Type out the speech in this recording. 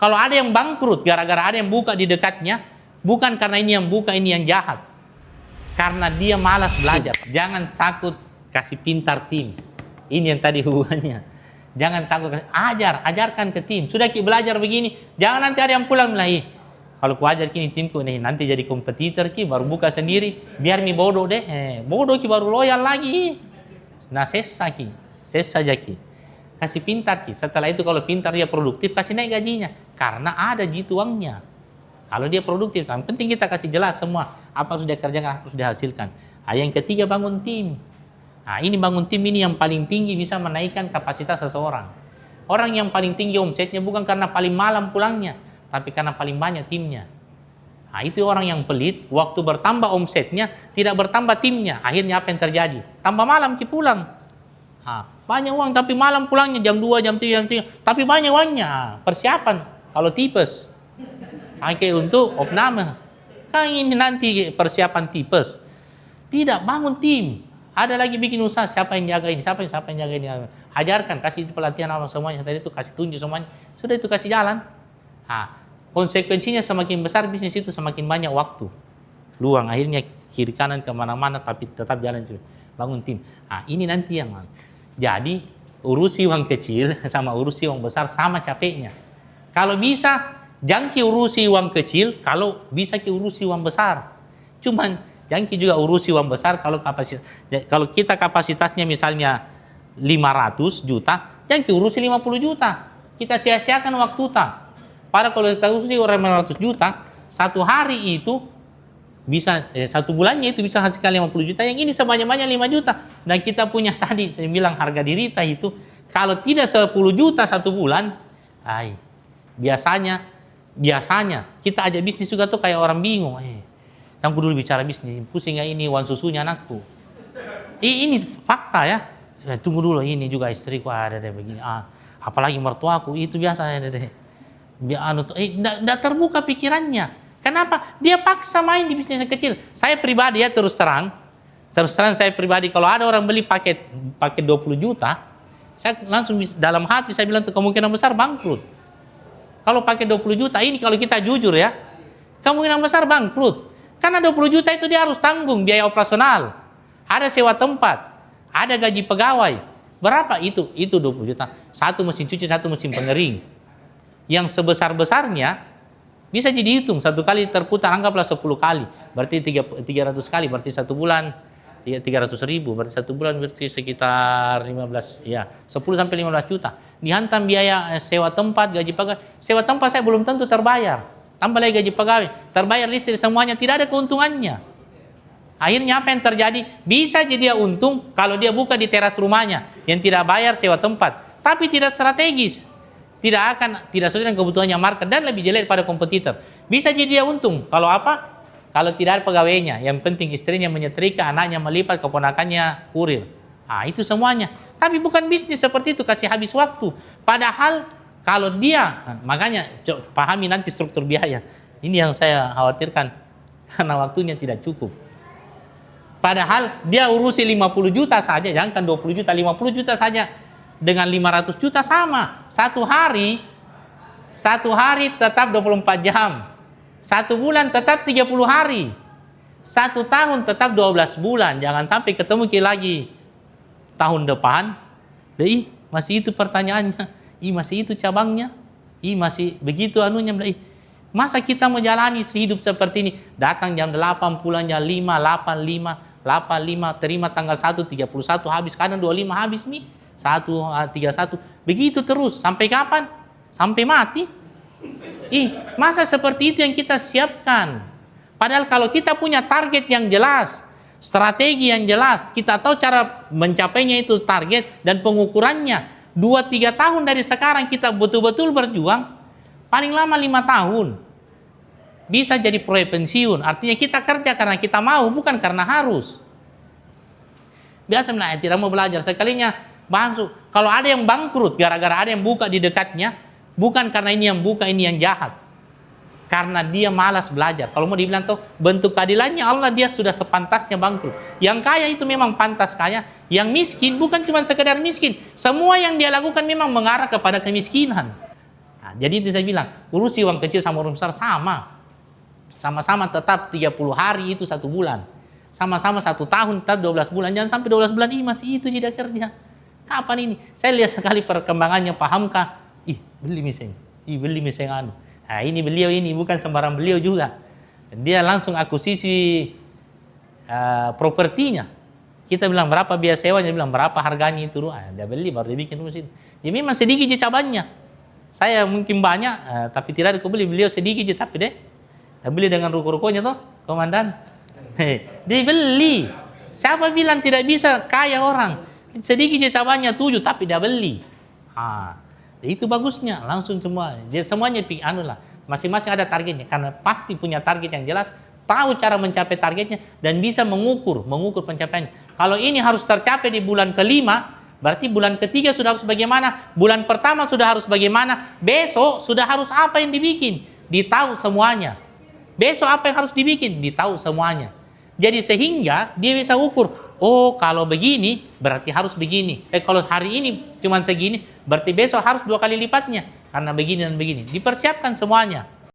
Kalau ada yang bangkrut gara-gara ada yang buka di dekatnya, bukan karena ini yang buka, ini yang jahat. Karena dia malas belajar. Jangan takut kasih pintar tim. Ini yang tadi hubungannya. Jangan takut, ajarkan ke tim. Sudah ki belajar begini, jangan nanti ada yang pulang lagi. Kalau ku ajar kini timku nih, nanti jadi kompetitor ki, baru buka sendiri, biar mi bodoh deh. Bodoh ki baru loyal lagi. Nah sesa saja ki. Kasih pintar ki. Setelah itu kalau pintar dia produktif, kasih naik gajinya. Karena ada jitu uangnya. Kalau dia produktif, yang penting kita kasih jelas semua. Apa sudah kerjakan, apa sudah hasilkan. Yang ketiga bangun tim. Ini bangun tim ini yang paling tinggi bisa menaikkan kapasitas seseorang. Orang yang paling tinggi omsetnya bukan karena paling malam pulangnya, tapi karena paling banyak timnya. Itu orang yang pelit, waktu bertambah omsetnya, tidak bertambah timnya. Akhirnya apa yang terjadi? Tambah malam ki pulang. Banyak uang tapi malam pulangnya jam 2, jam 3, tapi banyak uangnya. Persiapan kalau tipes. Kayak untuk opname. Kan ini nanti persiapan tipes. Tidak bangun tim. Ada lagi bikin usaha, siapa yang jaga ini, siapa yang jaga ini. Ajarkan, kasih pelatihan apa semuanya. Tadi itu kasih tunjuk semuanya. Sudah itu kasih jalan. Konsekuensinya semakin besar bisnis itu semakin banyak waktu. Luang akhirnya kiri kanan kemana-mana tapi tetap jalan. Bangun tim. Ini nanti yang. Jadi urusi uang kecil sama urusi uang besar sama capeknya. Kalau bisa jangan urusi uang kecil, kalau bisa urusi uang besar. Cuman jangan juga urusi uang besar kalau kita kapasitasnya misalnya 500 juta, jangan urusi 50 juta. Kita sia-siakan waktu kita. Padahal kalau kita urusi orang 500 juta, satu hari itu bisa satu bulannya itu bisa hasilkan 50 juta. Yang ini sebanyak-banyak 5 juta. Dan kita punya tadi saya bilang harga dirita itu kalau tidak 10 juta satu bulan, biasanya kita aja bisnis juga tuh kayak orang bingung. Yang dulu bicara bisnis, pusing nggak ini uang susunya anakku. Ini fakta ya. Tunggu dulu, ini juga istriku ada deh begini. Apalagi mertuaku itu biasa ada deh. Nggak terbuka pikirannya. Kenapa? Dia paksa main di bisnis yang kecil. Saya pribadi ya terus terang saya pribadi kalau ada orang beli paket 20 juta, saya langsung dalam hati saya bilang tuh kemungkinan besar bangkrut. Kalau pakai 20 juta ini kalau kita jujur ya, kemungkinan besar bangkrut. Karena 20 juta itu dia harus tanggung biaya operasional. Ada sewa tempat, ada gaji pegawai. Berapa itu? Itu 20 juta. Satu mesin cuci, satu mesin pengering. Yang sebesar-besarnya bisa jadi hitung satu kali terputar anggaplah 10 kali. Berarti 300 kali, berarti satu bulan 300 ribu, berarti satu bulan berarti sekitar 15, 10 sampai 15 juta. Dihantam biaya sewa tempat, gaji pegawai. Sewa tempat saya belum tentu terbayar. Tambah lagi gaji pegawai, terbayar listrik semuanya, tidak ada keuntungannya. Akhirnya apa yang terjadi? Bisa jadi dia untung kalau dia buka di teras rumahnya yang tidak bayar sewa tempat, tapi tidak strategis. Tidak sesuai dengan kebutuhannya market dan lebih jelek pada kompetitor. Bisa jadi dia untung kalau apa? Kalau tidak ada pegawainya, yang penting istrinya menyetrika, anaknya melipat, keponakannya kurir. Itu semuanya. Tapi bukan bisnis seperti itu, kasih habis waktu. Padahal kalau dia, makanya pahami nanti struktur biaya. Ini yang saya khawatirkan karena waktunya tidak cukup. Padahal dia urusi 50 juta saja, jangan 20 juta, 50 juta saja. Dengan 500 juta sama. Satu hari tetap 24 jam. Satu bulan tetap 30 hari. Satu tahun tetap 12 bulan. Jangan sampai ketemu lagi tahun depan. Masih itu pertanyaannya. Masih itu cabangnya. Masih begitu anunya. Masa kita menjalani hidup seperti ini? Datang jam 8, pulang jam 5, 85, terima tanggal 1, 31 habis. Kadang 25 habis nih. 31. Begitu terus. Sampai kapan? Sampai mati. Masa seperti itu yang kita siapkan. Padahal kalau kita punya target yang jelas, strategi yang jelas, kita tahu cara mencapainya itu target dan pengukurannya. 2-3 tahun dari sekarang kita betul-betul berjuang, paling lama 5 tahun. Bisa jadi proyek pensiun. Artinya kita kerja karena kita mau, bukan karena harus. Biasa tidak mau belajar. Sekalinya bangkrut. Kalau ada yang bangkrut gara-gara ada yang buka di dekatnya, bukan karena ini yang buka, ini yang jahat. Karena dia malas belajar. Kalau mau dibilang tuh bentuk keadilannya Allah, dia sudah sepantasnya bangkrut. Yang kaya itu memang pantas kaya. Yang miskin bukan cuma sekedar miskin. Semua yang dia lakukan memang mengarah kepada kemiskinan. Nah, jadi itu saya bilang, urusi uang kecil sama uang besar sama. Sama-sama tetap 30 hari itu 1 bulan. Sama-sama 1 tahun tetap 12 bulan. Jangan sampai 12 bulan, masih itu tidak kerja. Kapan ini? Saya lihat sekali perkembangannya, pahamkah? Beli mesin. Beli mesin anu. Nah, ini beliau ini, bukan sembarang beliau juga. Dia langsung akuisisi propertinya. Kita bilang berapa biaya sewanya, dia bilang berapa harganya itu. Dia beli, baru dia bikin mesin. Ya memang sedikit je cabangnya. Saya mungkin banyak, tapi tidak ada beli. Beliau sedikit je, tapi deh. Dia beli dengan ruko-rukonya tuh, komandan. Dia beli. Siapa bilang tidak bisa kaya orang? Sedikit je cabangnya 7, tapi dia beli. Itu bagusnya, langsung semua. Dia semuanya anu lah. Masing-masing ada targetnya, karena pasti punya target yang jelas, tahu cara mencapai targetnya, dan bisa mengukur pencapaiannya. Kalau ini harus tercapai di bulan ke-5, berarti bulan ke-3 sudah harus bagaimana, bulan pertama sudah harus bagaimana, besok sudah harus apa yang dibikin, ditahu semuanya. Besok apa yang harus dibikin, ditahu semuanya. Jadi sehingga dia bisa ukur, oh kalau begini berarti harus begini. Kalau hari ini cuma segini, berarti besok harus 2 kali lipatnya, karena begini dan begini. Dipersiapkan semuanya.